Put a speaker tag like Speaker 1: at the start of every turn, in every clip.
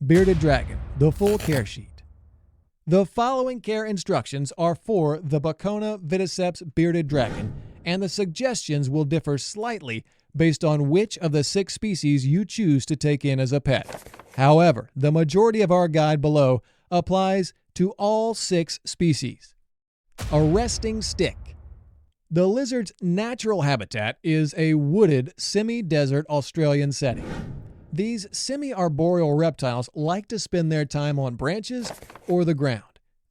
Speaker 1: Bearded dragon, the full care sheet. The following care instructions are for the Bacona viticeps bearded dragon, and the suggestions will differ slightly based on which of the 6 species you choose to take in as a pet. However, the majority of our guide below applies to all 6 species. A resting stick. The lizard's natural habitat is a wooded, semi-desert Australian setting. These semi-arboreal reptiles like to spend their time on branches or the ground.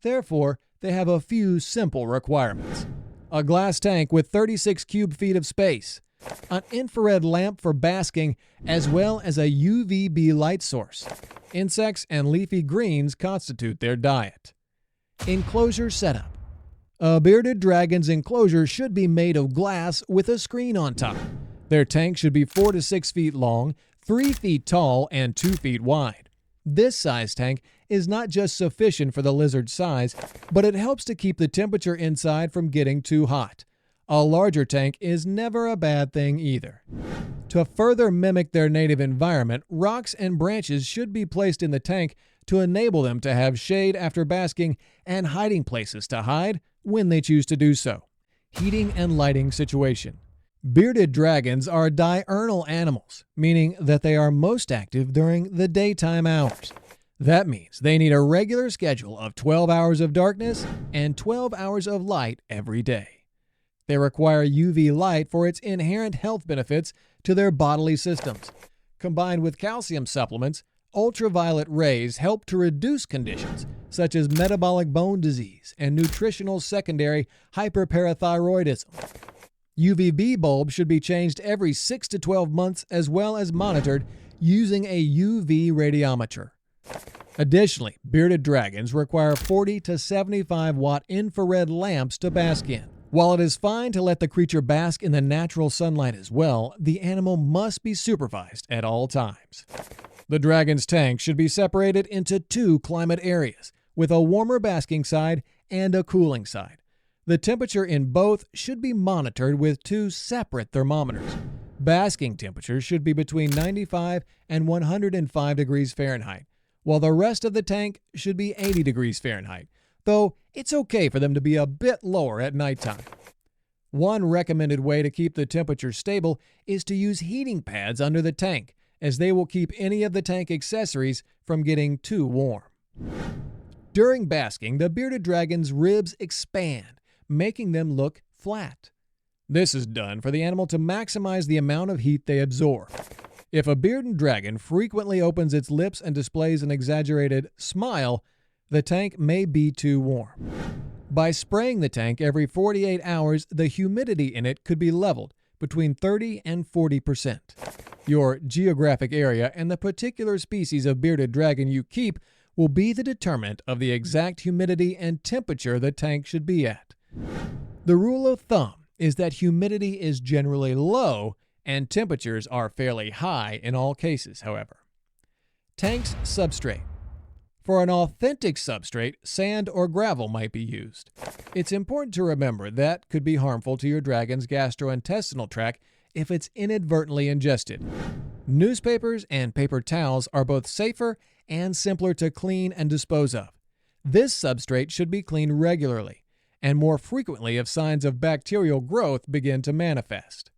Speaker 1: Therefore, they have a few simple requirements. A glass tank with 36 cube feet of space, an infrared lamp for basking, as well as a UVB light source. Insects and leafy greens constitute their diet. Enclosure setup. A bearded dragon's enclosure should be made of glass with a screen on top. Their tank should be 4 to 6 feet long, 3 feet tall, and 2 feet wide. This size tank is not just sufficient for the lizard's size, but it helps to keep the temperature inside from getting too hot. A larger tank is never a bad thing either. To further mimic their native environment, rocks and branches should be placed in the tank to enable them to have shade after basking and hiding places to hide when they choose to do so. Heating and lighting situation. Bearded dragons are diurnal animals, meaning that they are most active during the daytime hours. That means they need a regular schedule of 12 hours of darkness and 12 hours of light every day. They require UV light for its inherent health benefits to their bodily systems. Combined with calcium supplements, ultraviolet rays help to reduce conditions such as metabolic bone disease and nutritional secondary hyperparathyroidism. UVB bulbs should be changed every 6 to 12 months as well as monitored using a UV radiometer. Additionally, bearded dragons require 40 to 75 watt infrared lamps to bask in. While it is fine to let the creature bask in the natural sunlight as well, the animal must be supervised at all times. The dragon's tank should be separated into 2 climate areas, with a warmer basking side and a cooling side. The temperature in both should be monitored with 2 separate thermometers. Basking temperatures should be between 95 and 105 degrees Fahrenheit, while the rest of the tank should be 80 degrees Fahrenheit, though it's okay for them to be a bit lower at nighttime. One recommended way to keep the temperature stable is to use heating pads under the tank, as they will keep any of the tank accessories from getting too warm. During basking, the bearded dragon's ribs expand, making them look flat. This is done for the animal to maximize the amount of heat they absorb. If a bearded dragon frequently opens its lips and displays an exaggerated smile, the tank may be too warm. By spraying the tank every 48 hours, the humidity in it could be leveled between 30 and 40%. Your geographic area and the particular species of bearded dragon you keep will be the determinant of the exact humidity and temperature the tank should be at. The rule of thumb is that humidity is generally low and temperatures are fairly high in all cases, however. Tank's substrate. For an authentic substrate, sand or gravel might be used. It's important to remember that could be harmful to your dragon's gastrointestinal tract if it's inadvertently ingested. Newspapers and paper towels are both safer and simpler to clean and dispose of. This substrate should be cleaned regularly and more frequently if signs of bacterial growth begin to manifest.